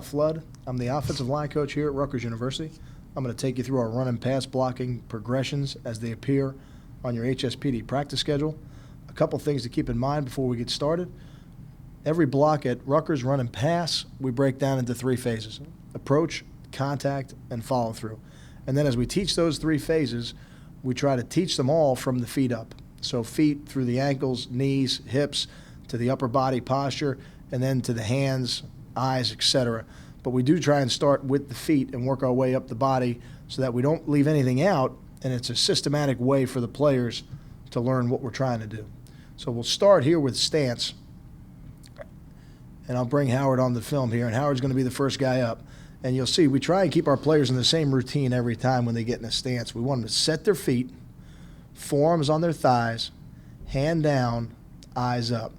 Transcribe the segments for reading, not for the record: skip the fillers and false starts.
Flood. I'm the offensive line coach here at Rutgers University. I'm going to take you through our run and pass blocking progressions as they appear on your HSPD practice schedule. A couple things to keep in mind before we get started. Every block at Rutgers run and pass, we break down into three phases: approach, contact, and follow through. And then as we teach those three phases, we try to teach them all from the feet up. So feet through the ankles, knees, hips, to the upper body posture, and then to the hands, eyes, etc. But we do try and start with the feet and work our way up the body so that we don't leave anything out, and it's a systematic way for the players to learn what we're trying to do. So we'll start here with stance, and I'll bring Howard on the film here, and Howard's going to be the first guy up. And you'll see we try and keep our players in the same routine every time when they get in a stance. We want them to set their feet, forearms on their thighs, hand down, eyes up.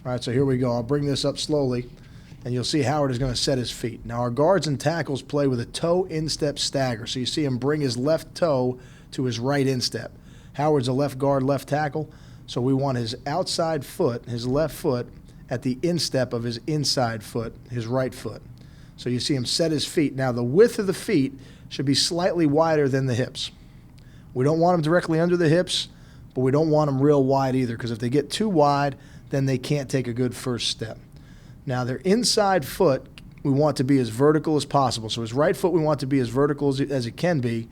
All right, so here we go. I'll bring this up slowly, and you'll see Howard is going to set his feet. Now, our guards and tackles play with a toe instep stagger. So you see him bring his left toe to his right instep. Howard's a left guard, left tackle, so we want his outside foot, his left foot, at the instep of his inside foot, his right foot. So you see him set his feet. Now, the width of the feet should be slightly wider than the hips. We don't want them directly under the hips, but we don't want them real wide either, because if they get too wide, then they can't take a good first step. Now, their inside foot, we want to be as vertical as possible. So his right foot, we want to be as vertical as it can be,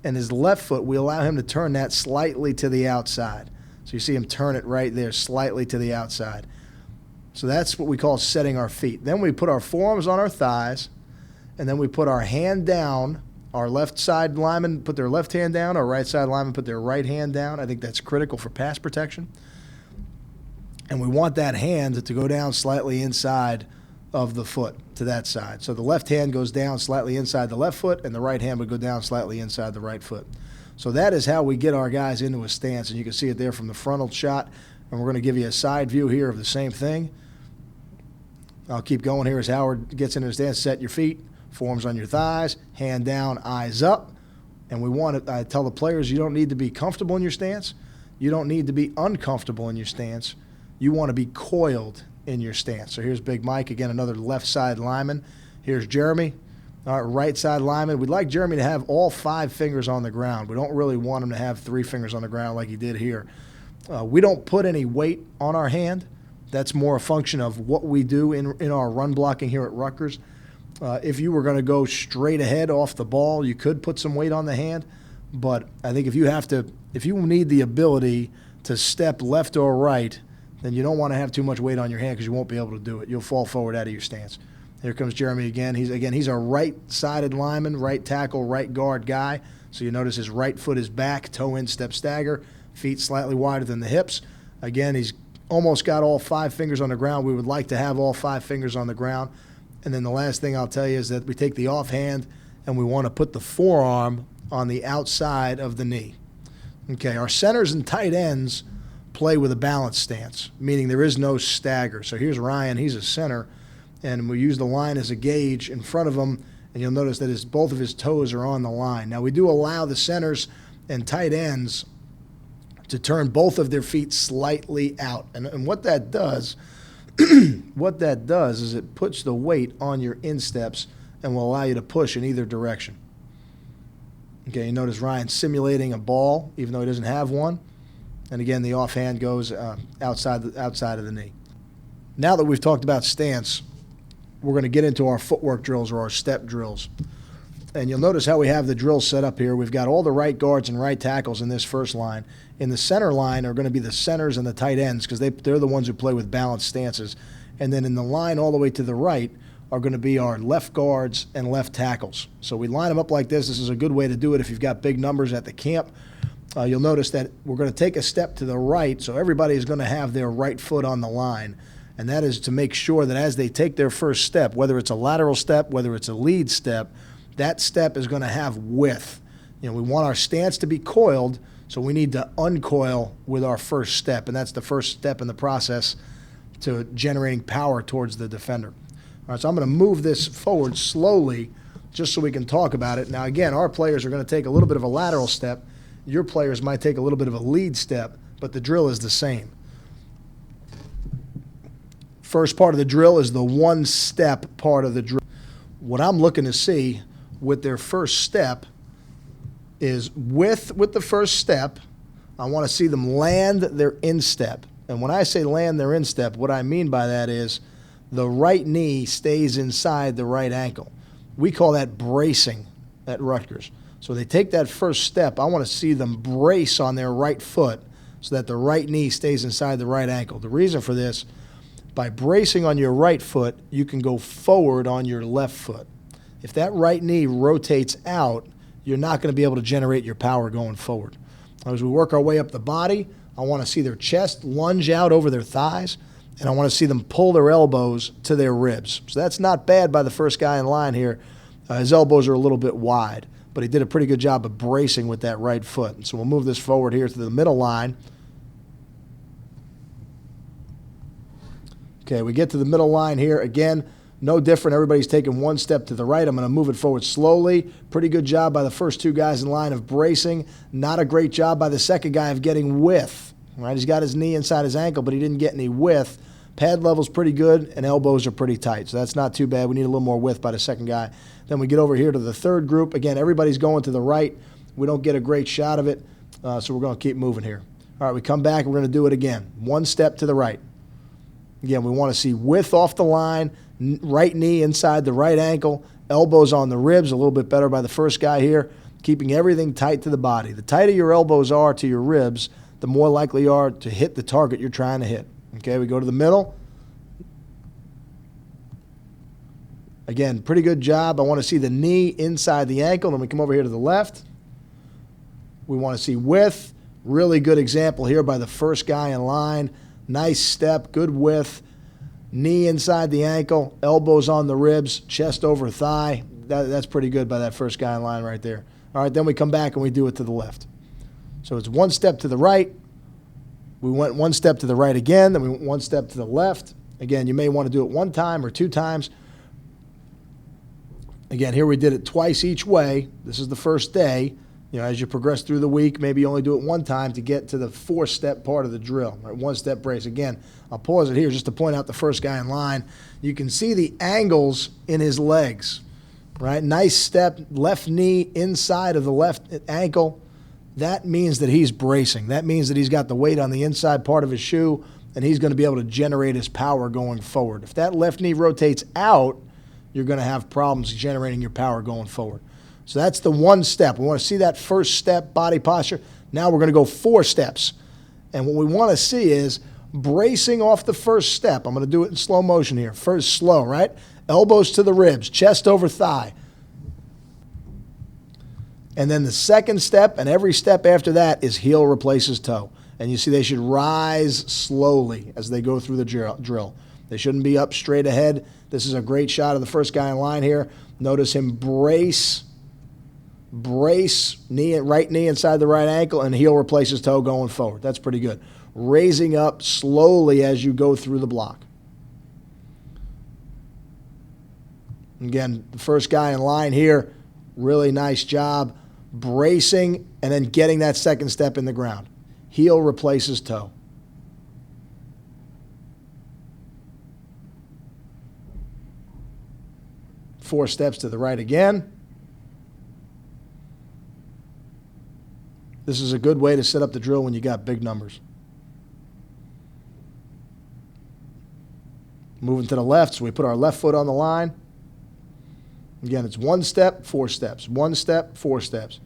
and his left foot, we allow him to turn that slightly to the outside. So you see him turn it right there, slightly to the outside. So that's what we call setting our feet. Then we put our forearms on our thighs, and then we put our hand down. Our left side linemen put their left hand down. Our right side linemen put their right hand down. I think that's critical for pass protection. And we want that hand to go down slightly inside of the foot to that side. So the left hand goes down slightly inside the left foot, and the right hand would go down slightly inside the right foot. So that is how we get our guys into a stance, and you can see it there from the frontal shot. And we're going to give you a side view here of the same thing. I'll keep going here as Howard gets into a stance. Set your feet, forearms on your thighs, hand down, eyes up. And we want to, I tell the players, you don't need to be comfortable in your stance. You don't need to be uncomfortable in your stance. You want to be coiled in your stance. So here's Big Mike, again, another left side lineman. Here's Jeremy, our right side lineman. We'd like Jeremy to have all 5 fingers on the ground. We don't really want him to have 3 fingers on the ground like he did here. We don't put any weight on our hand. That's more a function of what we do in our run blocking here at Rutgers. If you were going to go straight ahead off the ball, you could put some weight on the hand. But I think if you need the ability to step left or right, then you don't want to have too much weight on your hand because you won't be able to do it. You'll fall forward out of your stance. Here comes Jeremy again. He's a right-sided lineman, right tackle, right guard guy. So you notice his right foot is back, toe in, step stagger, feet slightly wider than the hips. Again, he's almost got all 5 fingers on the ground. We would like to have all 5 fingers on the ground. And then the last thing I'll tell you is that we take the offhand and we want to put the forearm on the outside of the knee. Okay, our centers and tight ends play with a balanced stance, meaning there is no stagger. So here's Ryan. He's a center, and we use the line as a gauge in front of him, and you'll notice that both of his toes are on the line. Now, we do allow the centers and tight ends to turn both of their feet slightly out. And what that does, is it puts the weight on your insteps and will allow you to push in either direction. Okay, you notice Ryan simulating a ball, even though he doesn't have one. And again, the offhand goes outside of the knee. Now that we've talked about stance, we're going to get into our footwork drills or our step drills. And you'll notice how we have the drills set up here. We've got all the right guards and right tackles in this first line. In the center line are going to be the centers and the tight ends because they're the ones who play with balanced stances. And then in the line all the way to the right are going to be our left guards and left tackles. So we line them up like this. This is a good way to do it if you've got big numbers at the camp. You'll notice that we're going to take a step to the right, so everybody is going to have their right foot on the line. And that is to make sure that as they take their first step, whether it's a lateral step, whether it's a lead step, that step is going to have width. We want our stance to be coiled, so we need to uncoil with our first step, and that's the first step in the process to generating power towards the defender. All right, so I'm going to move this forward slowly just so we can talk about it. Now, again, our players are going to take a little bit of a lateral step. Your players might take a little bit of a lead step, but the drill is the same. First part of the drill is the one-step part of the drill. what I'm looking to see with their first step is with the first step, I want to see them land their instep. And when I say land their instep, what I mean by that is the right knee stays inside the right ankle. We call that bracing at Rutgers. So they take that first step, I want to see them brace on their right foot so that the right knee stays inside the right ankle. The reason for this, by bracing on your right foot, you can go forward on your left foot. If that right knee rotates out, you're not going to be able to generate your power going forward. As we work our way up the body, I want to see their chest lunge out over their thighs, and I want to see them pull their elbows to their ribs. So that's not bad by the first guy in line here. His elbows are a little bit wide, but he did a pretty good job of bracing with that right foot. And so we'll move this forward here to the middle line. Okay, we get to the middle line here. Again, no different. Everybody's taking one step to the right. I'm going to move it forward slowly. Pretty good job by the first two guys in line of bracing. Not a great job by the second guy of getting width. Right? He's got his knee inside his ankle, but he didn't get any width. Pad level's pretty good, and elbows are pretty tight. So that's not too bad. We need a little more width by the second guy. Then we get over here to the third group. Again, everybody's going to the right. We don't get a great shot of it, so we're going to keep moving here. All right, we come back. We're going to do it again. One step to the right. Again, we want to see width off the line, right knee inside the right ankle, elbows on the ribs, a little bit better by the first guy here, keeping everything tight to the body. The tighter your elbows are to your ribs, the more likely you are to hit the target you're trying to hit. Okay, we go to the middle. Again, pretty good job. I want to see the knee inside the ankle. Then we come over here to the left. We want to see width. Really good example here by the first guy in line. Nice step, good width. Knee inside the ankle, elbows on the ribs, chest over thigh. That's pretty good by that first guy in line right there. All right, then we come back and we do it to the left. So it's one step to the right. We went one step to the right again, then we went one step to the left. Again, you may want to do it one time or two times. Again, here we did it twice each way. This is the first day. You know, as you progress through the week, maybe you only do it one time to get to the four-step part of the drill. Right? One-step brace. Again, I'll pause it here just to point out the first guy in line. You can see the angles in his legs. Right? Nice step, left knee inside of the left ankle. That means that he's bracing. That means that he's got the weight on the inside part of his shoe, and he's going to be able to generate his power going forward. If that left knee rotates out, you're going to have problems generating your power going forward. So that's the one step. We want to see that first step, body posture. Now we're going to go 4 steps. And what we want to see is bracing off the first step. I'm going to do it in slow motion here. First, slow, right? Elbows to the ribs, chest over thigh. And then the second step, and every step after that, is heel replaces toe. And you see they should rise slowly as they go through the drill. They shouldn't be up straight ahead. This is a great shot of the first guy in line here. Notice him brace, knee, right knee inside the right ankle, and heel replaces toe going forward. That's pretty good. Raising up slowly as you go through the block. Again, the first guy in line here, really nice job. Bracing and then getting that second step in the ground. Heel replaces toe. Four steps to the right again. This is a good way to set up the drill when you got big numbers. Moving to the left, so we put our left foot on the line. Again, it's 1 step, 4 steps. 1 step, 4 steps.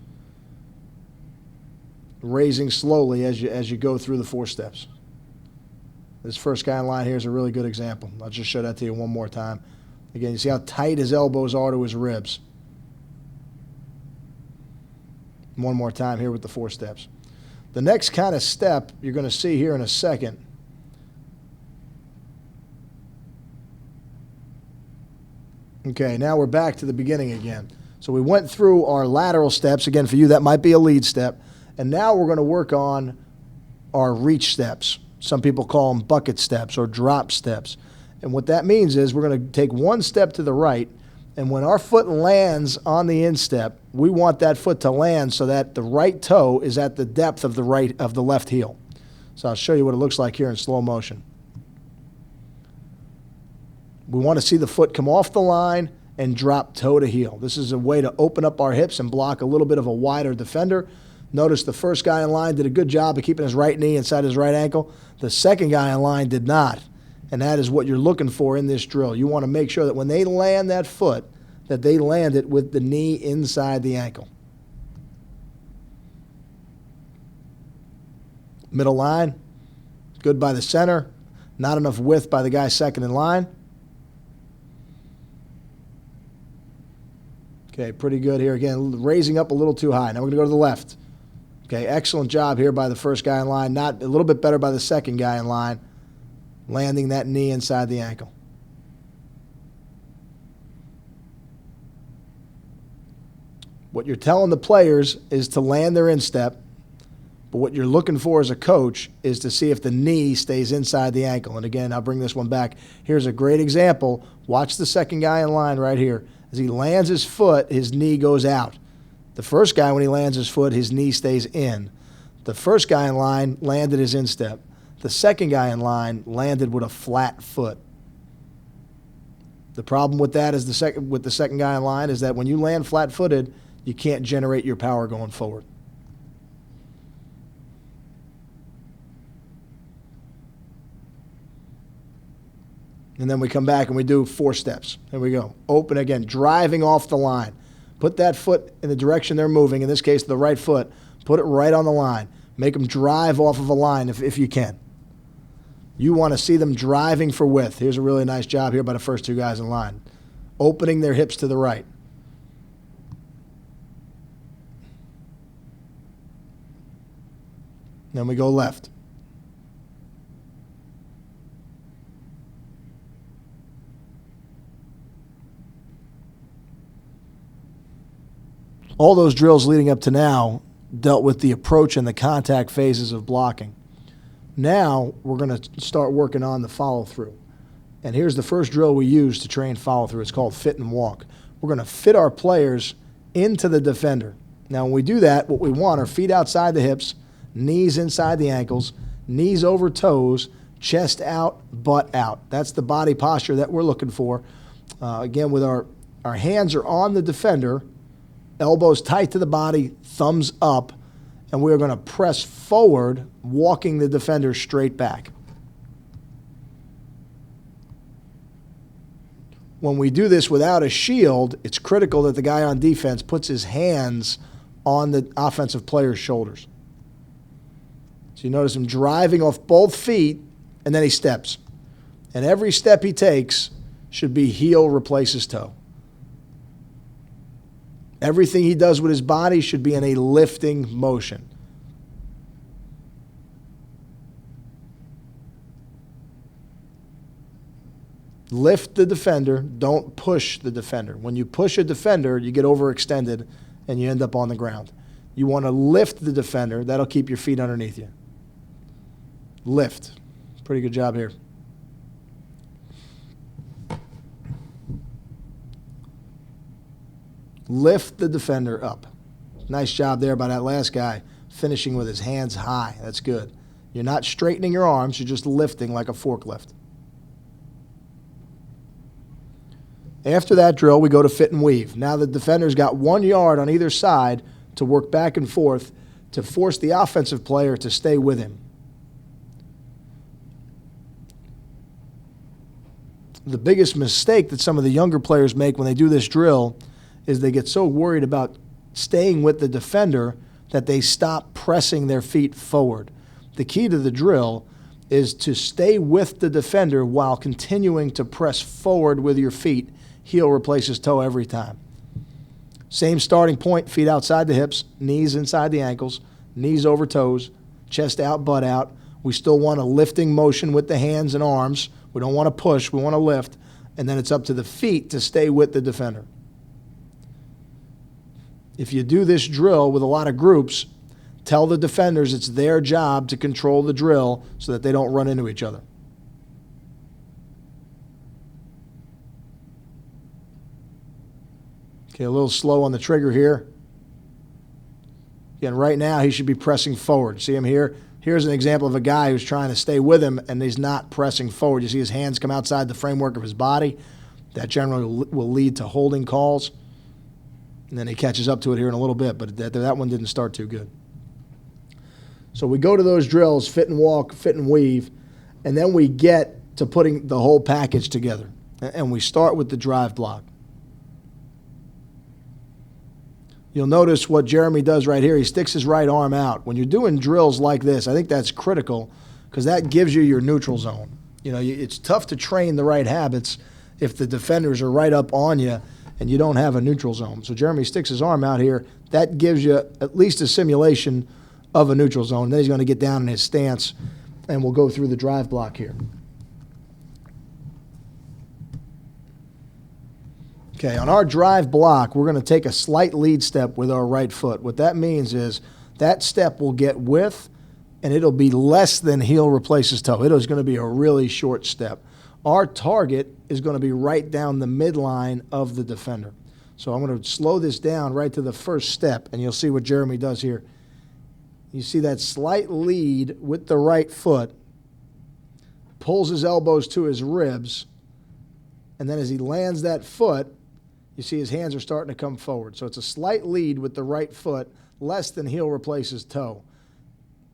Raising slowly as you go through the 4 steps. This first guy in line here is a really good example. I'll just show that to you one more time. Again, you see how tight his elbows are to his ribs. One more time here with the 4 steps. The next kind of step you're going to see here in a second. Okay, now we're back to the beginning again. So we went through our lateral steps. Again, for you, that might be a lead step. And now we're going to work on our reach steps. Some people call them bucket steps or drop steps. And what that means is we're going to take 1 step to the right, and when our foot lands on the instep, we want that foot to land so that the right toe is at the depth of the left heel. So I'll show you what it looks like here in slow motion. We want to see the foot come off the line and drop toe to heel. This is a way to open up our hips and block a little bit of a wider defender. Notice the first guy in line did a good job of keeping his right knee inside his right ankle. The second guy in line did not. And that is what you're looking for in this drill. You want to make sure that when they land that foot, that they land it with the knee inside the ankle. Middle line, good by the center. Not enough width by the guy second in line. Okay, pretty good here. Again, raising up a little too high. Now we're going to go to the left. Okay, excellent job here by the first guy in line. Not a little bit better by the second guy in line, landing that knee inside the ankle. What you're telling the players is to land their instep, but what you're looking for as a coach is to see if the knee stays inside the ankle. And again, I'll bring this one back. Here's a great example. Watch the second guy in line right here. As he lands his foot, his knee goes out. The first guy, when he lands his foot, his knee stays in. The first guy in line landed his instep. The second guy in line landed with a flat foot. The problem with that is with the second guy in line is that when you land flat-footed, you can't generate your power going forward. And then we come back and we do 4 steps. There we go. Open again, driving off the line. Put that foot in the direction they're moving, in this case the right foot. Put it right on the line. Make them drive off of a line if you can. You want to see them driving for width. Here's a really nice job here by the first 2 guys in line. Opening their hips to the right. Then we go left. All those drills leading up to now dealt with the approach and the contact phases of blocking. Now we're going to start working on the follow-through. And here's the first drill we use to train follow-through. It's called fit and walk. We're going to fit our players into the defender. Now when we do that, what we want are feet outside the hips, knees inside the ankles, knees over toes, chest out, butt out. That's the body posture that we're looking for. Again, with our hands are on the defender, elbows tight to the body, thumbs up, and we're going to press forward, walking the defender straight back. When we do this without a shield, it's critical that the guy on defense puts his hands on the offensive player's shoulders. So you notice him driving off both feet, and then he steps. And every step he takes should be heel replaces toe. Everything he does with his body should be in a lifting motion. Lift the defender, don't push the defender. When you push a defender, you get overextended and you end up on the ground. You want to lift the defender, that'll keep your feet underneath you. Lift. Pretty good job here. Lift the defender up. Nice job there by that last guy, finishing with his hands high. That's good. You're not straightening your arms, you're just lifting like a forklift. After that drill, we go to fit and weave. Now the defender's got 1 yard on either side to work back and forth to force the offensive player to stay with him. The biggest mistake that some of the younger players make when they do this drill is they get so worried about staying with the defender that they stop pressing their feet forward. The key to the drill is to stay with the defender while continuing to press forward with your feet. Heel replaces toe every time. Same starting point, feet outside the hips, knees inside the ankles, knees over toes, chest out, butt out. We still want a lifting motion with the hands and arms. We don't want to push, we want to lift. And then it's up to the feet to stay with the defender. If you do this drill with a lot of groups, tell the defenders it's their job to control the drill so that they don't run into each other. Okay, a little slow on the trigger here. Again, right now he should be pressing forward. See him here? Here's an example of a guy who's trying to stay with him and he's not pressing forward. You see his hands come outside the framework of his body. That generally will lead to holding calls, and then he catches up to it here in a little bit, but that one didn't start too good. So we go to those drills, fit and walk, fit and weave, and then we get to putting the whole package together. And we start with the drive block. You'll notice what Jeremy does right here. He sticks his right arm out. When you're doing drills like this, I think that's critical because that gives you your neutral zone. You know, it's tough to train the right habits if the defenders are right up on you and you don't have a neutral zone. So Jeremy sticks his arm out here. That gives you at least a simulation of a neutral zone. And then he's going to get down in his stance, and we'll go through the drive block here. Okay, on our drive block, we're going to take a slight lead step with our right foot. What that means is that step will get width, and it'll be less than heel replaces toe. It is going to be a really short step. Our target is going to be right down the midline of the defender. So I'm going to slow this down right to the first step, and you'll see what Jeremy does here. You see that slight lead with the right foot, pulls his elbows to his ribs, and then as he lands that foot, you see his hands are starting to come forward. So it's a slight lead with the right foot, less than heel replaces toe.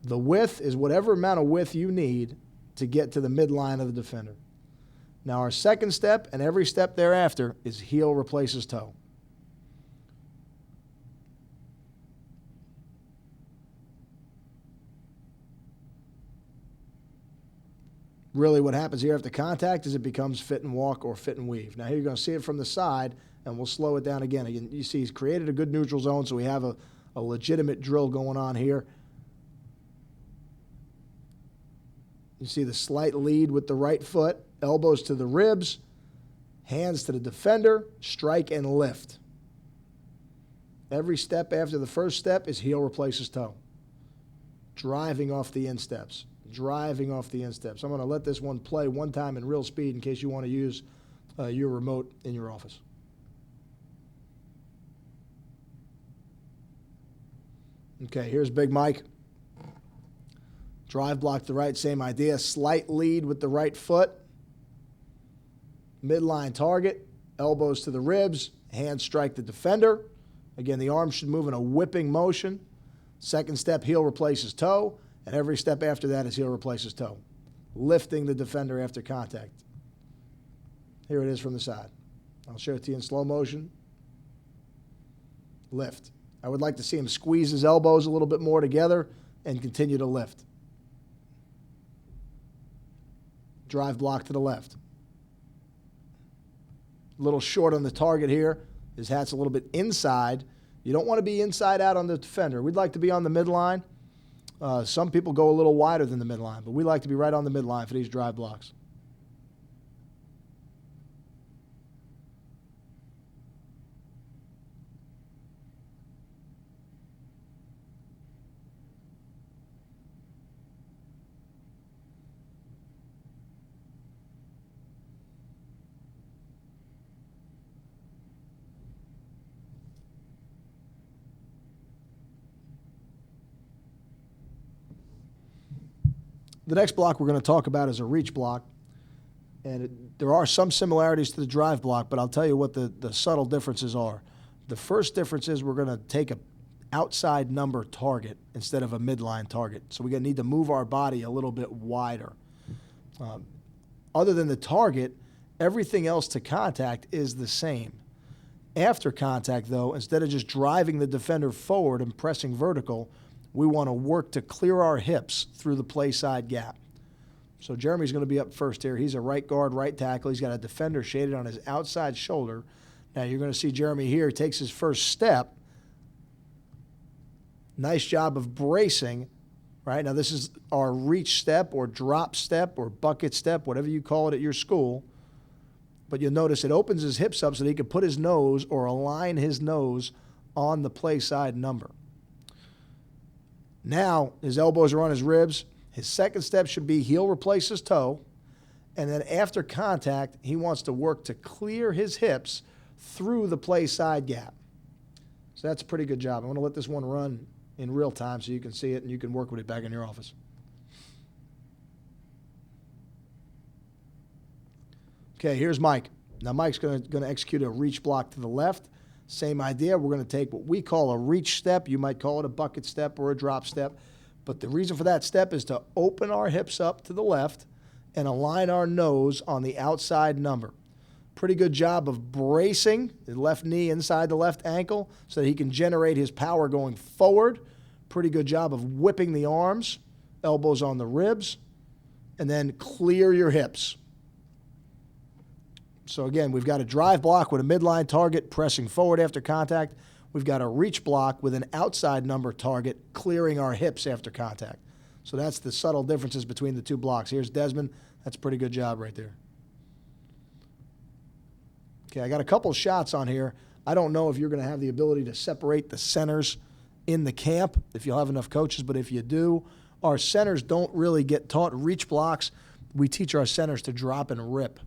The width is whatever amount of width you need to get to the midline of the defender. Now our second step and every step thereafter is heel replaces toe. Really what happens here after contact is it becomes fit and walk or fit and weave. Now here you're going to see it from the side, and we'll slow it down again. Again, you see he's created a good neutral zone, so we have a legitimate drill going on here. You see the slight lead with the right foot, elbows to the ribs, hands to the defender, strike and lift. Every step after the first step is heel replaces toe. Driving off the insteps. Driving off the insteps. I'm going to let this one play one time in real speed in case you want to use your remote in your office. Okay, here's Big Mike. Drive block to the right, same idea. Slight lead with the right foot. Midline target. Elbows to the ribs. Hands strike the defender. Again, the arm should move in a whipping motion. Second step, heel replaces toe. And every step after that is heel replaces toe. Lifting the defender after contact. Here it is from the side. I'll show it to you in slow motion. Lift. I would like to see him squeeze his elbows a little bit more together and continue to lift. Drive block to the left. A little short on the target here. His hat's a little bit inside. You don't want to be inside out on the defender. We'd like to be on the midline. Some people go a little wider than the midline, but we like to be right on the midline for these drive blocks. The next block we're going to talk about is a reach block. And there are some similarities to the drive block, but I'll tell you what the subtle differences are. The first difference is we're going to take an outside number target instead of a midline target. So we're going to need to move our body a little bit wider. Other than the target, everything else to contact is the same. After contact, though, instead of just driving the defender forward and pressing vertical, we want to work to clear our hips through the play side gap. So Jeremy's going to be up first here. He's a right guard, right tackle. He's got a defender shaded on his outside shoulder. Now you're going to see Jeremy here takes his first step. Nice job of bracing, right? Now this is our reach step or drop step or bucket step, whatever you call it at your school. But you'll notice it opens his hips up so that he can put his nose or align his nose on the play side number. Now, his elbows are on his ribs. His second step should be heel replaces toe. And then after contact, he wants to work to clear his hips through the play side gap. So that's a pretty good job. I'm going to let this one run in real time so you can see it and you can work with it back in your office. Okay, here's Mike. Now Mike's going to execute a reach block to the left. Same idea. We're going to take what we call a reach step. You might call it a bucket step or a drop step. But the reason for that step is to open our hips up to the left and align our nose on the outside number. Pretty good job of bracing the left knee inside the left ankle so that he can generate his power going forward. Pretty good job of whipping the arms, elbows on the ribs, and then clear your hips. So again, we've got a drive block with a midline target pressing forward after contact. We've got a reach block with an outside number target clearing our hips after contact. So that's the subtle differences between the two blocks. Here's Desmond. That's a pretty good job right there. Okay, I got a couple shots on here. I don't know if you're going to have the ability to separate the centers in the camp, if you'll have enough coaches, but if you do, our centers don't really get taught reach blocks. We teach our centers to drop and rip.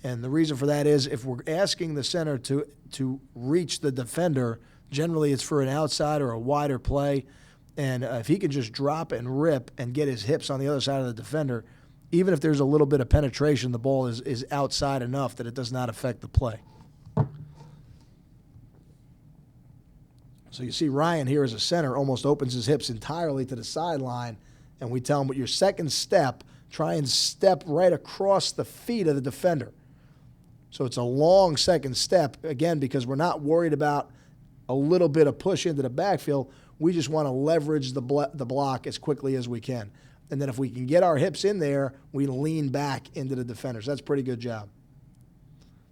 And the reason for that is if we're asking the center to reach the defender, generally it's for an outside or a wider play. And if he can just drop and rip and get his hips on the other side of the defender, even if there's a little bit of penetration, the ball is outside enough that it does not affect the play. So you see Ryan here as a center almost opens his hips entirely to the sideline, and we tell him with your second step, try and step right across the feet of the defender. So it's a long second step, again, because we're not worried about a little bit of push into the backfield. We just want to leverage the block as quickly as we can. And then if we can get our hips in there, we lean back into the defenders. That's a pretty good job.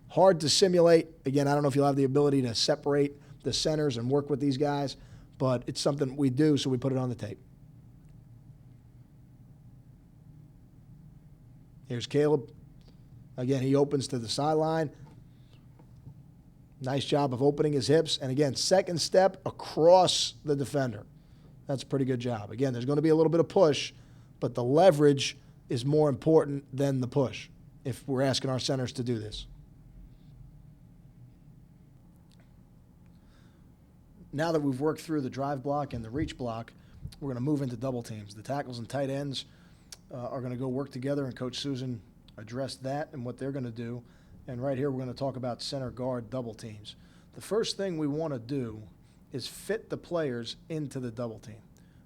Hard to simulate. Again, I don't know if you'll have the ability to separate the centers and work with these guys, but it's something we do, so we put it on the tape. Here's Caleb. Again, he opens to the sideline. Nice job of opening his hips. And again, second step across the defender. That's a pretty good job. Again, there's going to be a little bit of push, but the leverage is more important than the push if we're asking our centers to do this. Now that we've worked through the drive block and the reach block, we're going to move into double teams. The tackles and tight ends are going to go work together, and Coach Susan addressed that and what they're going to do. And right here we're going to talk about center guard double teams. The first thing we want to do is fit the players into the double team.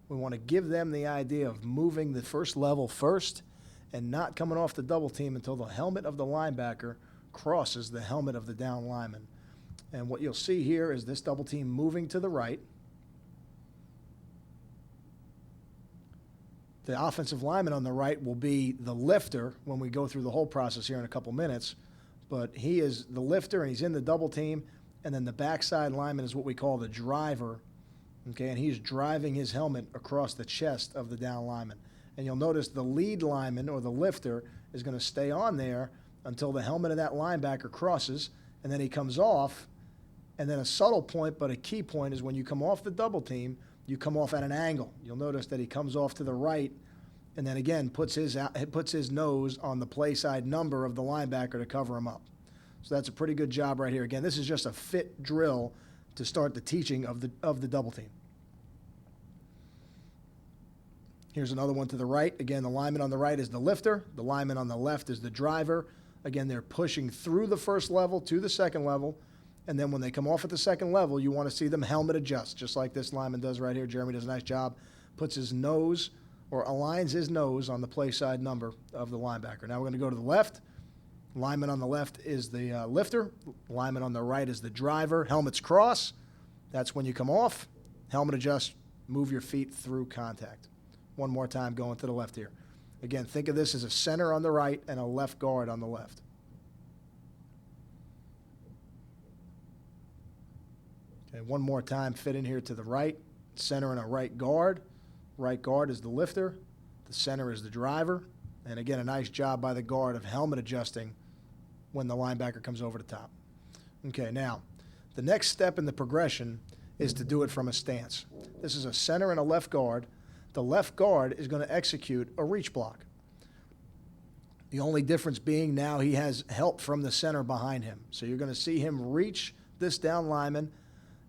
We want to give them the idea of moving the first level first and not coming off the double team until the helmet of the linebacker crosses the helmet of the down lineman. And what you'll see here is this double team moving to the right. The offensive lineman on the right will be the lifter when we go through the whole process here in a couple minutes. But he is the lifter, and he's in the double team. And then the backside lineman is what we call the driver. Okay, and he's driving his helmet across the chest of the down lineman. And you'll notice the lead lineman or the lifter is going to stay on there until the helmet of that linebacker crosses, and then he comes off. And then a subtle point, but a key point, is when you come off the double team, you come off at an angle. You'll notice that he comes off to the right and then, again, puts his nose on the play side number of the linebacker to cover him up. So that's a pretty good job right here. Again, this is just a fit drill to start the teaching of the double team. Here's another one to the right. Again, the lineman on the right is the lifter. The lineman on the left is the driver. Again, they're pushing through the first level to the second level. And then when they come off at the second level, you want to see them helmet adjust, just like this lineman does right here. Jeremy does a nice job. Puts his nose or aligns his nose on the play side number of the linebacker. Now we're going to go to the left. Lineman on the left is the lifter. Lineman on the right is the driver. Helmets cross. That's when you come off. Helmet adjust. Move your feet through contact. One more time going to the left here. Again, think of this as a center on the right and a left guard on the left. Okay, one more time, fit in here to the right. Center and a right guard. Right guard is the lifter. The center is the driver. And again, a nice job by the guard of helmet adjusting when the linebacker comes over the top. Okay, now, the next step in the progression is to do it from a stance. This is a center and a left guard. The left guard is going to execute a reach block. The only difference being now he has help from the center behind him. So you're going to see him reach this down lineman,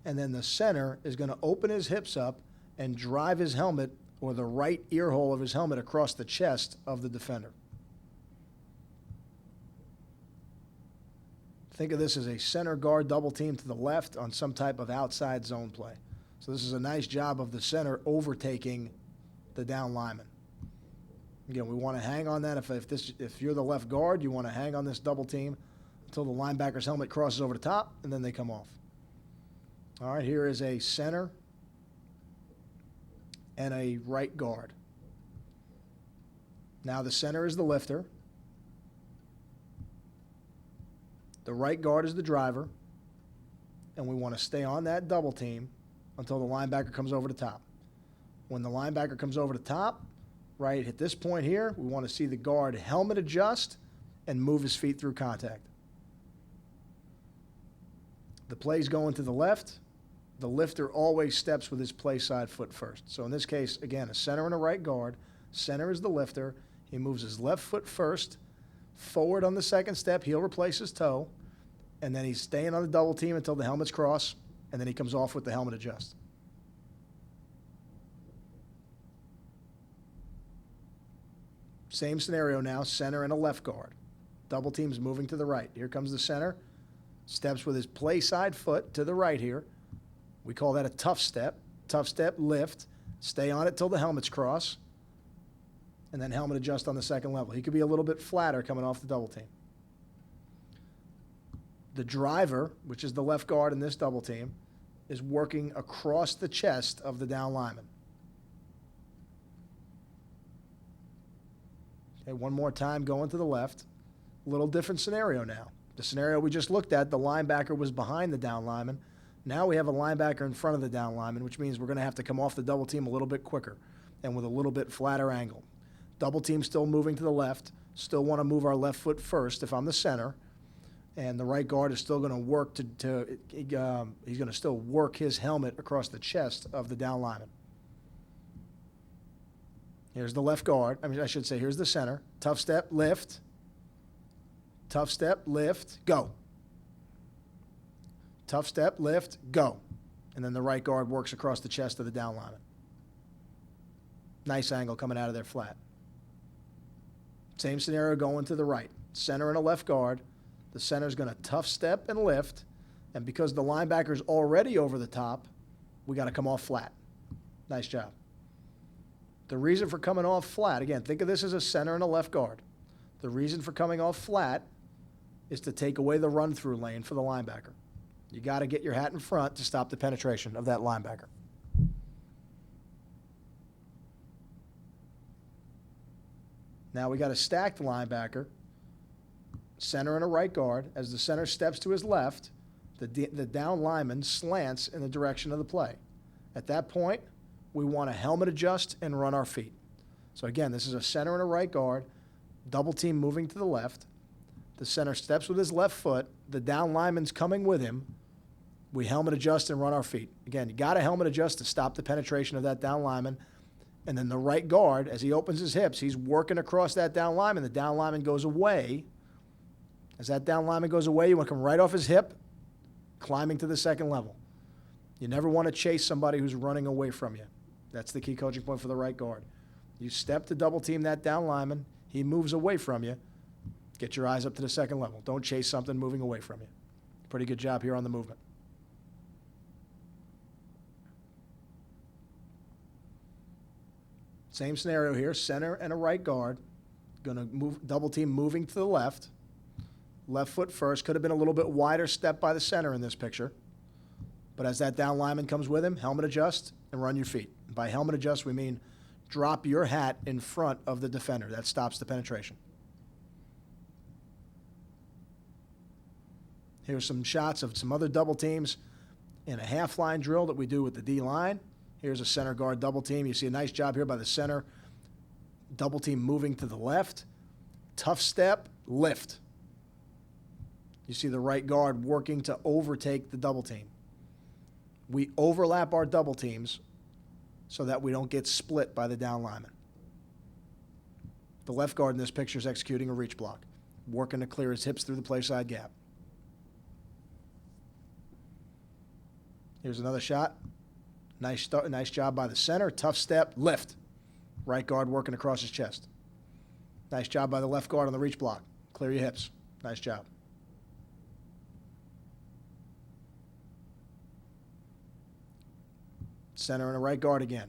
and then the center is going to open his hips up and drive his helmet or the right ear hole of his helmet across the chest of the defender. Think of this as a center guard double team to the left on some type of outside zone play. So this is a nice job of the center overtaking the down lineman. Again, we want to hang on that. If you're the left guard, you want to hang on this double team until the linebacker's helmet crosses over the top, and then they come off. All right, here is a center and a right guard. Now the center is the lifter. The right guard is the driver. And we want to stay on that double team until the linebacker comes over the top. When the linebacker comes over the top, right at this point here, we want to see the guard helmet adjust and move his feet through contact. The play's going to the left. The lifter always steps with his play side foot first. So in this case, again, a center and a right guard. Center is the lifter. He moves his left foot first, forward on the second step. He'll replace his toe, and then he's staying on the double team until the helmets cross, and then he comes off with the helmet adjust. Same scenario now, center and a left guard. Double team's moving to the right. Here comes the center. Steps with his play side foot to the right here. We call that a tough step. Tough step, lift. Stay on it till the helmets cross. And then helmet adjust on the second level. He could be a little bit flatter coming off the double team. The driver, which is the left guard in this double team, is working across the chest of the down lineman. Okay, one more time going to the left. A little different scenario now. The scenario we just looked at, the linebacker was behind the down lineman. Now we have a linebacker in front of the down lineman, which means we're going to have to come off the double team a little bit quicker and with a little bit flatter angle. Double team still moving to the left. Still want to move our left foot first if I'm the center. And the right guard is still going to work he's going to still work his helmet across the chest of the down lineman. Here's the left guard. I should say, here's the center. Tough step, lift. Tough step, lift, go. Tough step, lift, go. And then the right guard works across the chest of the down lineman. Nice angle coming out of there flat. Same scenario going to the right. Center and a left guard. The center's going to tough step and lift. And because the linebacker's already over the top, we got to come off flat. Nice job. The reason for coming off flat, again, think of this as a center and a left guard. The reason for coming off flat is to take away the run-through lane for the linebacker. You got to get your hat in front to stop the penetration of that linebacker. Now we got a stacked linebacker, center and a right guard. As the center steps to his left, the down lineman slants in the direction of the play. At that point, we want to helmet adjust and run our feet. So again, this is a center and a right guard, double team moving to the left. The center steps with his left foot. The down lineman's coming with him. We helmet adjust and run our feet. Again, you got to helmet adjust to stop the penetration of that down lineman. And then the right guard, as he opens his hips, he's working across that down lineman. The down lineman goes away. As that down lineman goes away, you want to come right off his hip, climbing to the second level. You never want to chase somebody who's running away from you. That's the key coaching point for the right guard. You step to double team that down lineman. He moves away from you. Get your eyes up to the second level. Don't chase something moving away from you. Pretty good job here on the movement. Same scenario here, center and a right guard. Going to move, double team moving to the left. Left foot first. Could have been a little bit wider step by the center in this picture. But as that down lineman comes with him, helmet adjust and run your feet. By helmet adjust, we mean drop your hat in front of the defender. That stops the penetration. Here's some shots of some other double teams in a half-line drill that we do with the D-line. Here's a center guard double team. You see a nice job here by the center. Double team moving to the left. Tough step, lift. You see the right guard working to overtake the double team. We overlap our double teams so that we don't get split by the down lineman. The left guard in this picture is executing a reach block, working to clear his hips through the play side gap. Here's another shot. Nice job by the center. Tough step, lift. Right guard working across his chest. Nice job by the left guard on the reach block. Clear your hips. Nice job. Center in the right guard again.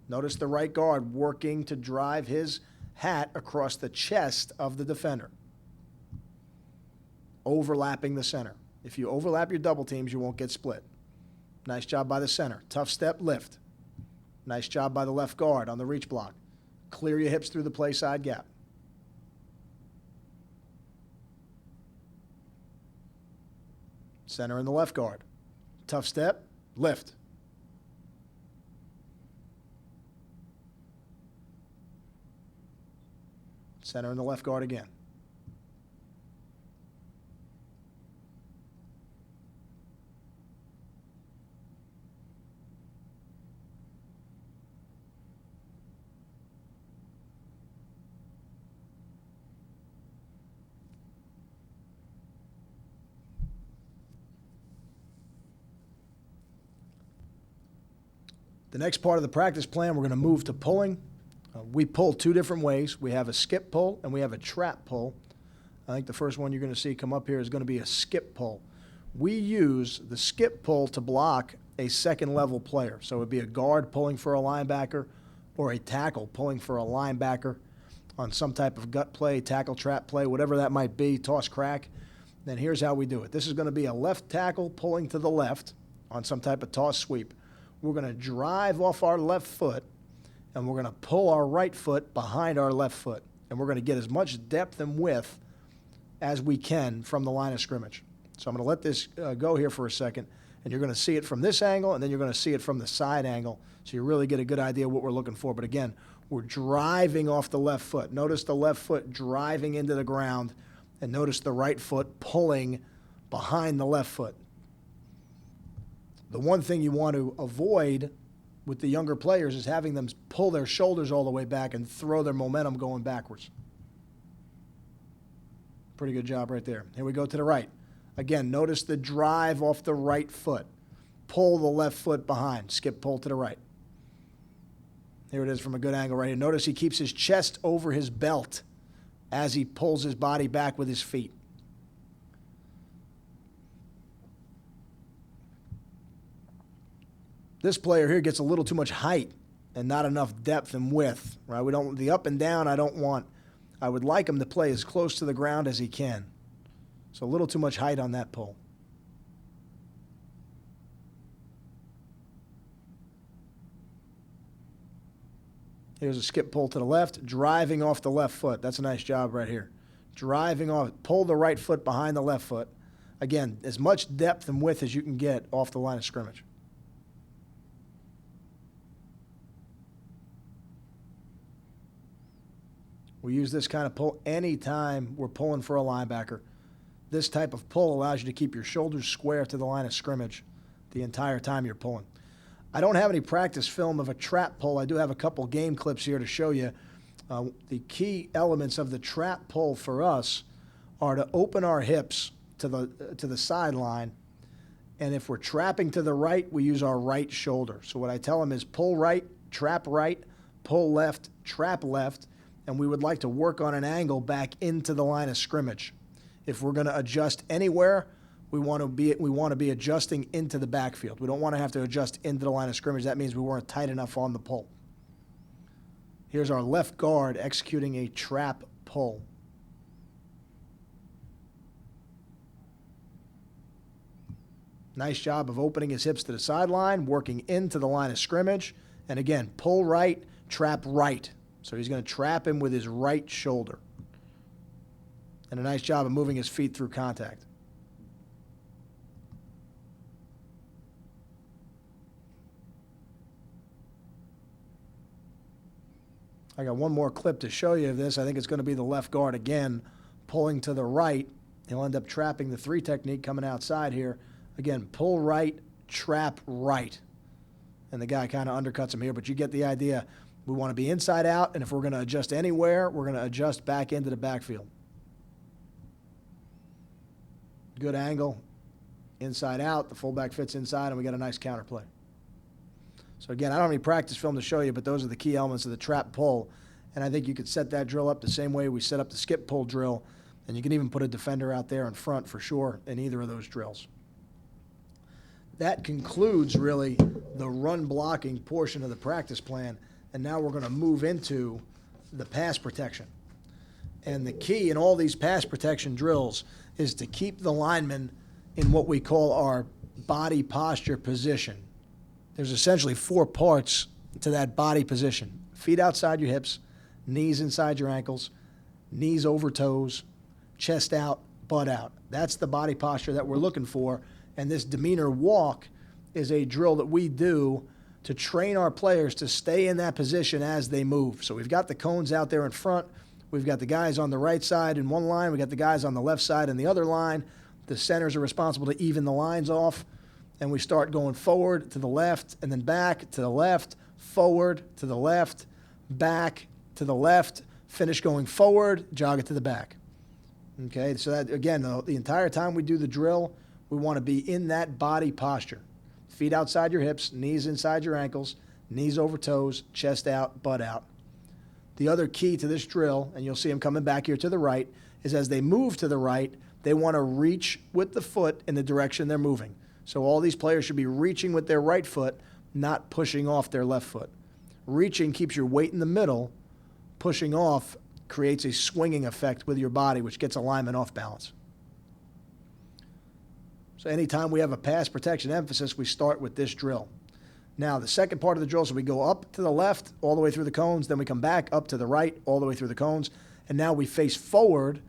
Notice the right guard working to drive his hat across the chest of the defender. Overlapping the center. If you overlap your double teams, you won't get split. Nice job by the center. Tough step, lift. Nice job by the left guard on the reach block. Clear your hips through the play side gap. Center in the left guard. Tough step, lift. Center in the left guard again. The next part of the practice plan, we're going to move to pulling. We pull two different ways. We have a skip pull and we have a trap pull. I think the first one you're going to see come up here is going to be a skip pull. We use the skip pull to block a second level player. So it would be a guard pulling for a linebacker or a tackle pulling for a linebacker on some type of gut play, tackle trap play, whatever that might be, toss crack. Then here's how we do it. This is going to be a left tackle pulling to the left on some type of toss sweep. We're going to drive off our left foot, and we're going to pull our right foot behind our left foot. And we're going to get as much depth and width as we can from the line of scrimmage. So I'm going to let this go here for a second, and you're going to see it from this angle, and then you're going to see it from the side angle, so you really get a good idea of what we're looking for. But again, we're driving off the left foot. Notice the left foot driving into the ground, and notice the right foot pulling behind the left foot. The one thing you want to avoid with the younger players is having them pull their shoulders all the way back and throw their momentum going backwards. Pretty good job right there. Here we go to the right. Again, notice the drive off the right foot. Pull the left foot behind. Skip pull to the right. Here it is from a good angle right here. Notice he keeps his chest over his belt as he pulls his body back with his feet. This player here gets a little too much height and not enough depth and width, right? The up and down I would like him to play as close to the ground as he can. So a little too much height on that pull. Here's a skip pull to the left, driving off the left foot. That's a nice job right here. Driving off, pull the right foot behind the left foot. Again, as much depth and width as you can get off the line of scrimmage. We use this kind of pull anytime we're pulling for a linebacker. This type of pull allows you to keep your shoulders square to the line of scrimmage the entire time you're pulling. I don't have any practice film of a trap pull. I do have a couple game clips here to show you. The key elements of the trap pull for us are to open our hips to the sideline, and if we're trapping to the right, we use our right shoulder. So what I tell them is pull right, pull left, trap left, and we would like to work on an angle back into the line of scrimmage. If we're going to adjust anywhere, we want to be adjusting into the backfield. We don't want to have to adjust into the line of scrimmage. That means we weren't tight enough on the pull. Here's our left guard executing a trap pull. Nice job of opening his hips to the sideline, working into the line of scrimmage. And again, pull right, trap right. So he's going to trap him with his right shoulder. And a nice job of moving his feet through contact. I got one more clip to show you of this. I think it's going to be the left guard again, pulling to the right. He'll end up trapping the 3 technique coming outside here. Again, pull right, trap right. And the guy kind of undercuts him here, but you get the idea. We want to be inside out, and if we're going to adjust anywhere, we're going to adjust back into the backfield. Good angle, inside out. The fullback fits inside, and we got a nice counter play. So again, I don't have any practice film to show you, but those are the key elements of the trap pull. And I think you could set that drill up the same way we set up the skip pull drill, and you can even put a defender out there in front for sure in either of those drills. that concludes really the run blocking portion of the practice plan. And now we're going to move into the pass protection. And the key in all these pass protection drills is to keep the lineman in what we call our body posture position. There's essentially 4 parts to that body position: feet outside your hips, knees inside your ankles, knees over toes, chest out, butt out. That's the body posture that we're looking for. And this demeanor walk is a drill that we do to train our players to stay in that position as they move. So we've got the cones out there in front. We've got the guys on the right side in one line. We've got the guys on the left side in the other line. The centers are responsible to even the lines off. And we start going forward to the left and then back to the left, forward to the left, back to the left, finish going forward, jog it to the back. Okay, so that, again, the entire time we do the drill, we want to be in that body posture. Feet outside your hips, knees inside your ankles, knees over toes, chest out, butt out. The other key to this drill, and you'll see them coming back here to the right, is as they move to the right, they want to reach with the foot in the direction they're moving. So all these players should be reaching with their right foot, not pushing off their left foot. Reaching keeps your weight in the middle. Pushing off creates a swinging effect with your body, which gets alignment off balance. So anytime we have a pass protection emphasis, we start with this drill. Now, the second part of the drill, so we go up to the left all the way through the cones, then we come back up to the right all the way through the cones, and now we face forward,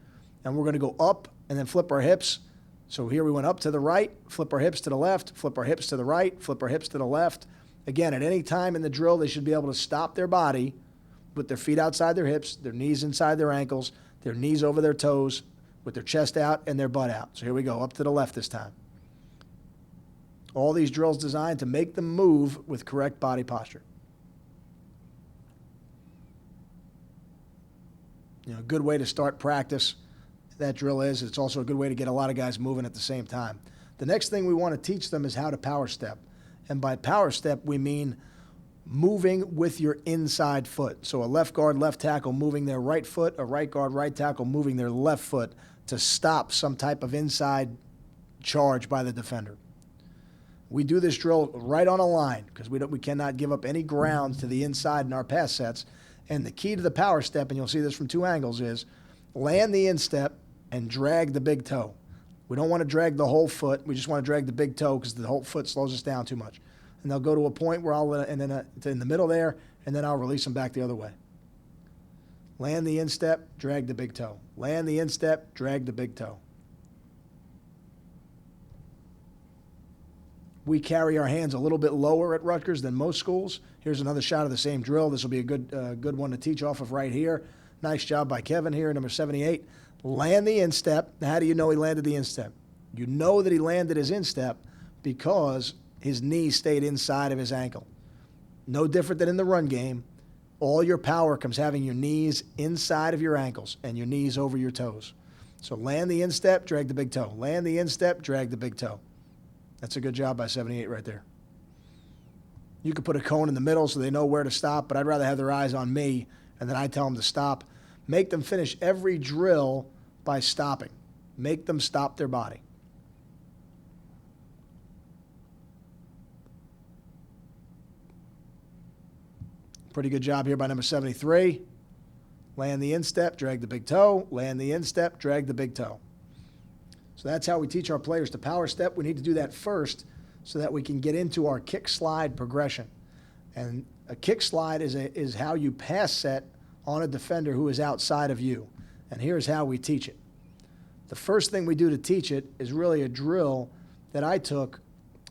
and we're going to go up and then flip our hips. So here we went up to the right, flip our hips to the left, flip our hips to the right, flip our hips to the left. Again, at any time in the drill, they should be able to stop their body with their feet outside their hips, their knees inside their ankles, their knees over their toes, with their chest out and their butt out. So here we go, up to the left this time. All these drills designed to make them move with correct body posture. You know, a good way to start practice, that drill is. It's also a good way to get a lot of guys moving at the same time. The next thing we want to teach them is how to power step. And by power step, we mean moving with your inside foot. So a left guard, left tackle moving their right foot, a right guard, right tackle moving their left foot to stop some type of inside charge by the defender. We do this drill right on a line because we cannot give up any ground to the inside in our pass sets. And the key to the power step, and you'll see this from 2 angles, is land the instep and drag the big toe. We don't want to drag the whole foot. We just want to drag the big toe because the whole foot slows us down too much. And they'll go to a point where and then it's in the middle there, and then I'll release them back the other way. Land the instep, drag the big toe. Land the instep, drag the big toe. We carry our hands a little bit lower at Rutgers than most schools. Here's another shot of the same drill. This will be a good one to teach off of right here. Nice job by Kevin here, number 78. Land the instep. Now, how do you know he landed the instep? You know that he landed his instep because his knee stayed inside of his ankle. No different than in the run game. All your power comes having your knees inside of your ankles and your knees over your toes. So land the instep, drag the big toe. Land the instep, drag the big toe. That's a good job by 78 right there. You could put a cone in the middle so they know where to stop, but I'd rather have their eyes on me, and then I tell them to stop. Make them finish every drill by stopping. Make them stop their body. Pretty good job here by number 73. Land the instep, drag the big toe. Land the instep, drag the big toe. So that's how we teach our players to power step. We need to do that first so that we can get into our kick slide progression. And a kick slide is how you pass set on a defender who is outside of you. And here's how we teach it. The first thing we do to teach it is really a drill that I took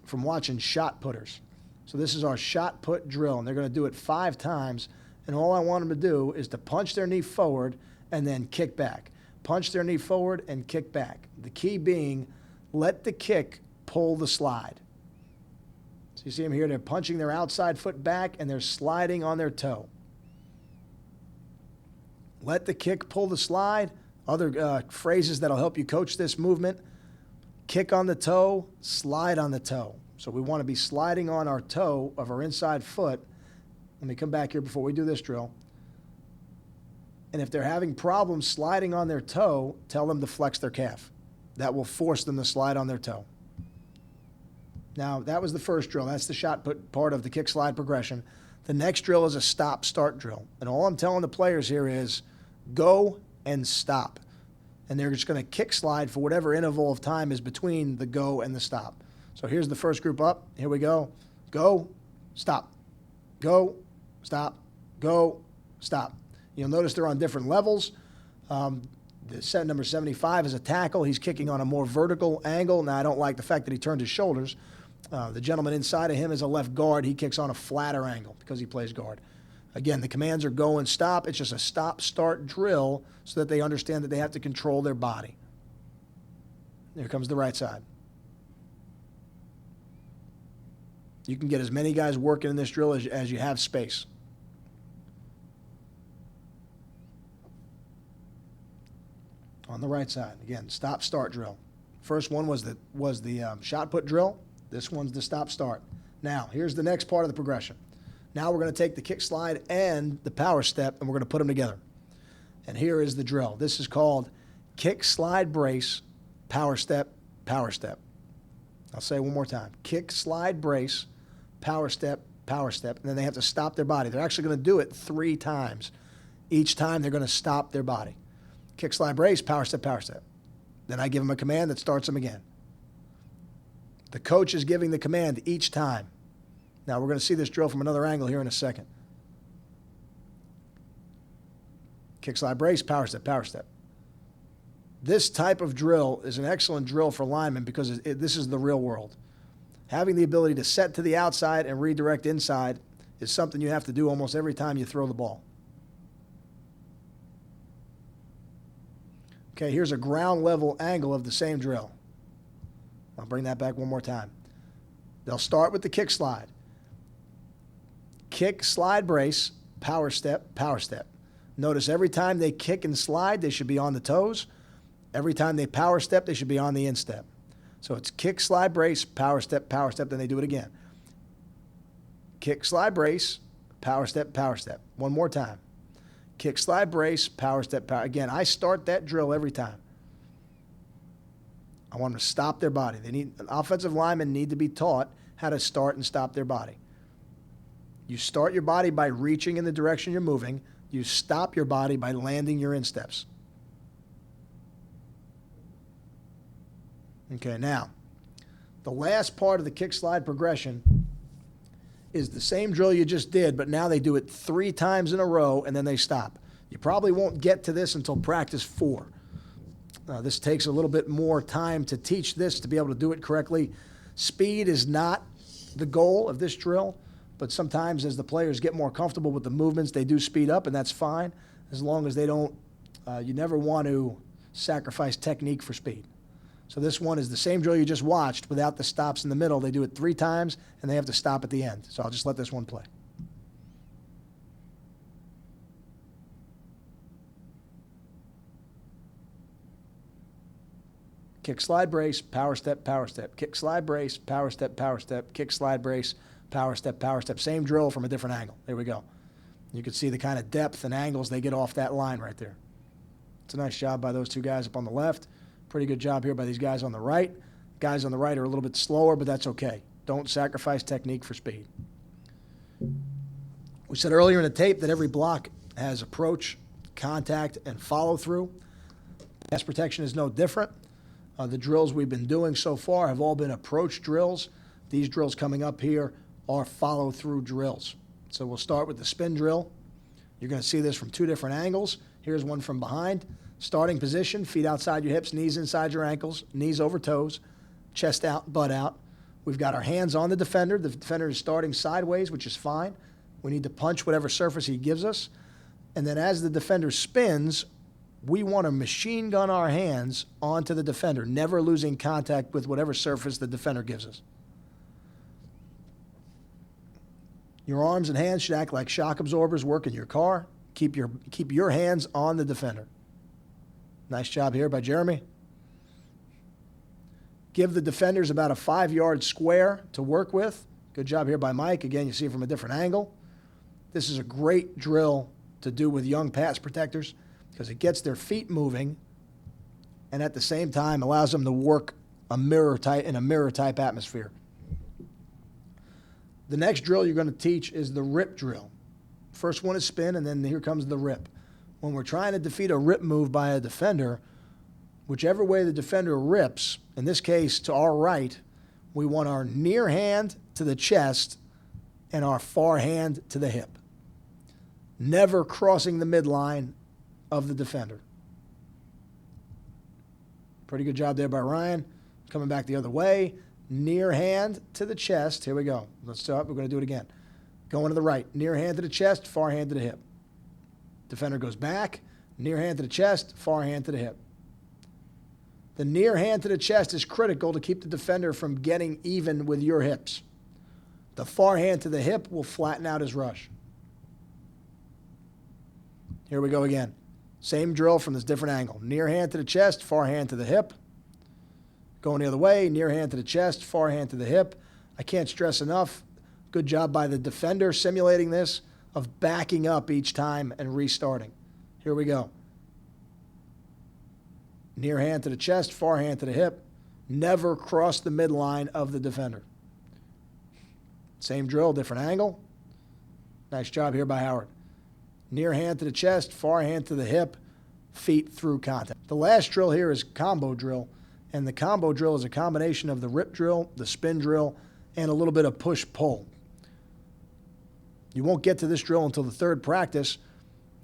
from watching shot putters. So this is our shot put drill, and they're going to do it 5 times. And all I want them to do is to punch their knee forward and then kick back. Punch their knee forward and kick back. The key being, let the kick pull the slide. So you see them here, they're punching their outside foot back and they're sliding on their toe. Let the kick pull the slide. Other phrases that'll help you coach this movement: kick on the toe, slide on the toe. So we want to be sliding on our toe of our inside foot. Let me come back here before we do this drill. And if they're having problems sliding on their toe, tell them to flex their calf. That will force them to slide on their toe. Now, that was the first drill. That's the shot put part of the kick slide progression. The next drill is a stop-start drill. And all I'm telling the players here is go and stop. And they're just going to kick slide for whatever interval of time is between the go and the stop. So here's the first group up. Here we go. Go, stop. Go, stop. Go, stop. You'll notice they're on different levels. The set number 75 is a tackle. He's kicking on a more vertical angle. Now, I don't like the fact that he turned his shoulders. The gentleman inside of him is a left guard. He kicks on a flatter angle because he plays guard. Again, the commands are go and stop. It's just a stop-start drill so that they understand that they have to control their body. Here comes the right side. You can get as many guys working in this drill as you have space. On the right side, again, stop-start drill. First one was the shot put drill. This one's the stop-start. Now, here's the next part of the progression. Now we're going to take the kick slide and the power step, and we're going to put them together. And here is the drill. This is called kick slide brace, power step, power step. I'll say it one more time. Kick slide brace, power step, and then they have to stop their body. They're actually going to do it 3 times. Each time they're going to stop their body. Kick slide brace, power step, power step. Then I give them a command that starts them again. The coach is giving the command each time. Now we're going to see this drill from another angle here in a second. Kick slide brace, power step, power step. This type of drill is an excellent drill for linemen because this is the real world. Having the ability to set to the outside and redirect inside is something you have to do almost every time you throw the ball. Okay, here's a ground level angle of the same drill. I'll bring that back one more time. They'll start with the kick slide. Kick, slide, brace, power step, power step. Notice every time they kick and slide, they should be on the toes. Every time they power step, they should be on the instep. So it's kick, slide, brace, power step, then they do it again. Kick, slide, brace, power step, power step. One more time. Kick, slide, brace, power step, power. Again, I start that drill every time. I want them to stop their body. Offensive linemen need to be taught how to start and stop their body. You start your body by reaching in the direction you're moving. You stop your body by landing your insteps. Okay, now, the last part of the kick slide progression is the same drill you just did, but now they do it 3 times in a row, and then they stop. You probably won't get to this until practice 4. This takes a little bit more time to teach this, to be able to do it correctly. Speed is not the goal of this drill, but sometimes as the players get more comfortable with the movements, they do speed up, and that's fine, as long as they don't, you never want to sacrifice technique for speed. So this one is the same drill you just watched without the stops in the middle. They do it 3 times, and they have to stop at the end. So I'll just let this one play. Kick, slide, brace, power step, power step. Kick, slide, brace, power step, power step. Kick, slide, brace, power step, power step. Same drill from a different angle. There we go. You can see the kind of depth and angles they get off that line right there. It's a nice job by those 2 guys up on the left. Pretty good job here by these guys on the right. Guys on the right are a little bit slower, but that's okay. Don't sacrifice technique for speed. We said earlier in the tape that every block has approach, contact, and follow-through. Pass protection is no different. The drills we've been doing so far have all been approach drills. These drills coming up here are follow-through drills. So we'll start with the spin drill. You're going to see this from 2 different angles. Here's one from behind. Starting position, feet outside your hips, knees inside your ankles, knees over toes, chest out, butt out. We've got our hands on the defender. The defender is starting sideways, which is fine. We need to punch whatever surface he gives us. And then as the defender spins, we want to machine gun our hands onto the defender, never losing contact with whatever surface the defender gives us. Your arms and hands should act like shock absorbers work in your car. Keep your hands on the defender. Nice job here by Jeremy. Give the defenders about a 5-yard square to work with. Good job here by Mike. Again, you see it from a different angle. This is a great drill to do with young pass protectors because it gets their feet moving and at the same time allows them to work in a mirror type atmosphere. The next drill you're going to teach is the rip drill. First one is spin, and then here comes the rip. When we're trying to defeat a rip move by a defender, whichever way the defender rips, in this case to our right, we want our near hand to the chest and our far hand to the hip, never crossing the midline of the defender. Pretty good job there by Ryan. Coming back the other way, near hand to the chest. Here we go. Let's start. We're going to do it again. Going to the right, near hand to the chest, far hand to the hip. Defender goes back, near hand to the chest, far hand to the hip. The near hand to the chest is critical to keep the defender from getting even with your hips. The far hand to the hip will flatten out his rush. Here we go again. Same drill from this different angle. Near hand to the chest, far hand to the hip. Going the other way, near hand to the chest, far hand to the hip. I can't stress enough. Good job by the defender simulating this, of backing up each time and restarting. Here we go. Near hand to the chest, far hand to the hip. Never cross the midline of the defender. Same drill, different angle. Nice job here by Howard. Near hand to the chest, far hand to the hip, feet through contact. The last drill here is combo drill, and the combo drill is a combination of the rip drill, the spin drill, and a little bit of push-pull. You won't get to this drill until the third practice.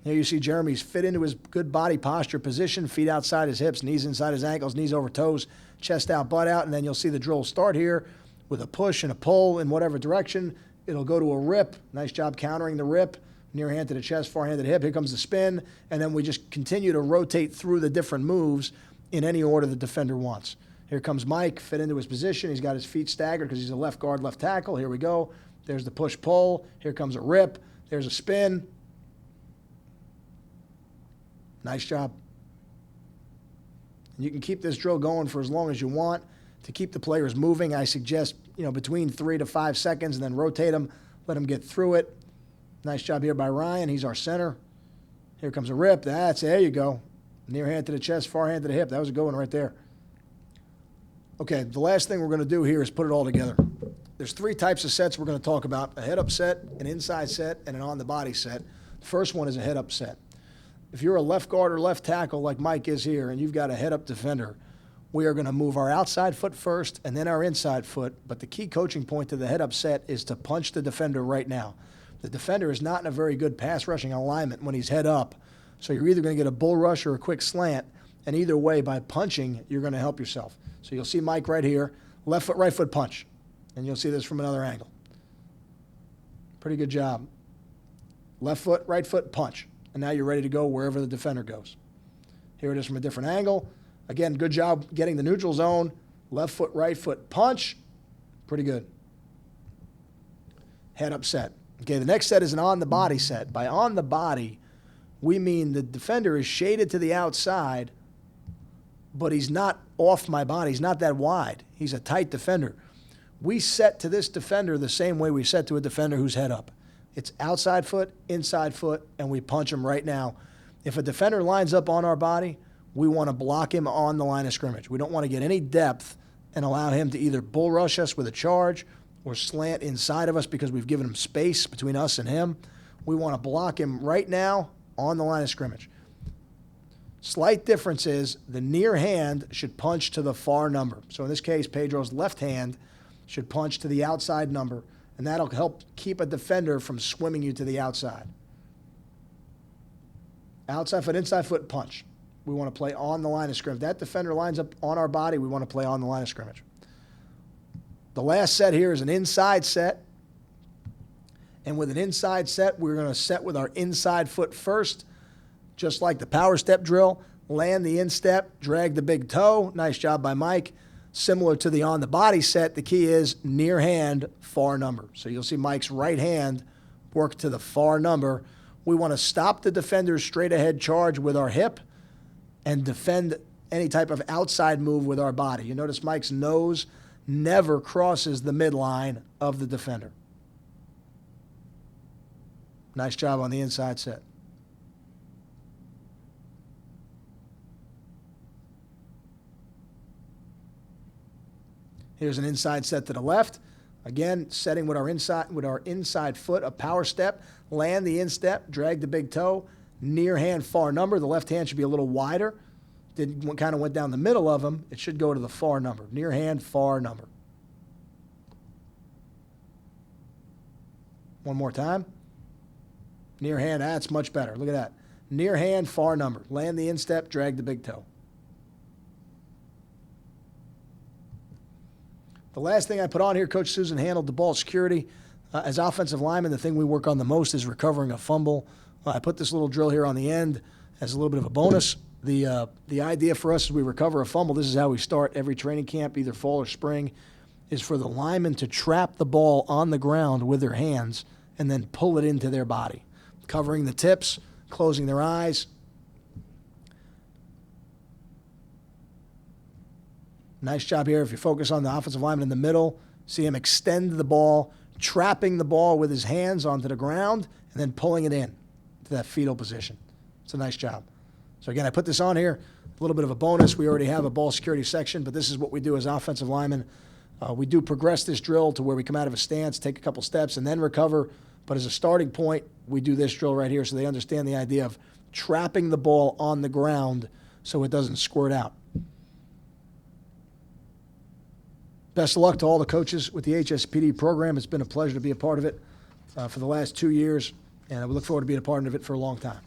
Here you see Jeremy's fit into his good body posture position, feet outside his hips, knees inside his ankles, knees over toes, chest out, butt out, and then you'll see the drill start here with a push and a pull in whatever direction. It'll go to a rip. Nice job countering the rip. Near hand to the chest, far hand to the hip. Here comes the spin, and then we just continue to rotate through the different moves in any order the defender wants. Here comes Mike, fit into his position. He's got his feet staggered because he's a left guard, left tackle. Here we go. There's the push-pull. Here comes a rip. There's a spin. Nice job. And you can keep this drill going for as long as you want. To keep the players moving, I suggest, between 3 to 5 seconds, and then rotate them, let them get through it. Nice job here by Ryan. He's our center. Here comes a rip. There you go. Near hand to the chest, far hand to the hip. That was a good one right there. Okay, the last thing we're going to do here is put it all together. There's 3 types of sets we're going to talk about: a head-up set, an inside set, and an on-the-body set. The first one is a head-up set. If you're a left guard or left tackle like Mike is here, and you've got a head-up defender, we are going to move our outside foot first and then our inside foot. But the key coaching point to the head-up set is to punch the defender right now. The defender is not in a very good pass rushing alignment when he's head up. So you're either going to get a bull rush or a quick slant, and either way, by punching, you're going to help yourself. So you'll see Mike right here, left foot, right foot punch. And you'll see this from another angle. Pretty good job. Left foot, right foot punch. And now you're ready to go wherever the defender goes. Here it is from a different angle. Again, good job getting the neutral zone. Left foot, right foot punch. Pretty good. Head up set. Okay, the next set is an on-the-body set. By on-the-body, we mean the defender is shaded to the outside, but he's not off my body. He's not that wide. He's a tight defender. We set to this defender the same way we set to a defender who's head up. It's outside foot, inside foot, and we punch him right now. If a defender lines up on our body, we want to block him on the line of scrimmage. We don't want to get any depth and allow him to either bull rush us with a charge or slant inside of us because we've given him space between us and him. We want to block him right now on the line of scrimmage. Slight difference is the near hand should punch to the far number. So in this case, Pedro's left hand should punch to the outside number, and that'll help keep a defender from swimming you to the outside. Outside foot, inside foot punch. We want to play on the line of scrimmage. That defender lines up on our body, we want to play on the line of scrimmage. The last set here is an inside set. And with an inside set, we're going to set with our inside foot first, just like the power step drill. Land the instep, drag the big toe. Nice job by Mike. Similar to the on-the-body set, the key is near hand, far number. So you'll see Mike's right hand work to the far number. We want to stop the defender's straight-ahead charge with our hip and defend any type of outside move with our body. You notice Mike's nose never crosses the midline of the defender. Nice job on the inside set. Here's an inside set to the left. Again, setting with our inside foot, a power step, land the instep, drag the big toe, near hand, far number. The left hand should be a little wider. Kind of went down the middle of them. It should go to the far number. Near hand, far number. One more time. Near hand, that's much better. Look at that. Near hand, far number. Land the instep, drag the big toe. The last thing I put on here, Coach Susan handled the ball security. As offensive linemen, the thing we work on the most is recovering a fumble. I put this little drill here on the end as a little bit of a bonus. The idea for us as we recover a fumble, this is how we start every training camp, either fall or spring, is for the linemen to trap the ball on the ground with their hands and then pull it into their body, covering the tips, closing their eyes. Nice job here. If you focus on the offensive lineman in the middle, see him extend the ball, trapping the ball with his hands onto the ground, and then pulling it in to that fetal position. It's a nice job. So again, I put this on here, a little bit of a bonus. We already have a ball security section, but this is what we do as offensive linemen. We do progress this drill to where we come out of a stance, take a couple steps, and then recover. But as a starting point, we do this drill right here so they understand the idea of trapping the ball on the ground so it doesn't squirt out. Best of luck to all the coaches with the HSPD program. It's been a pleasure to be a part of it for the last 2 years, and I look forward to being a part of it for a long time.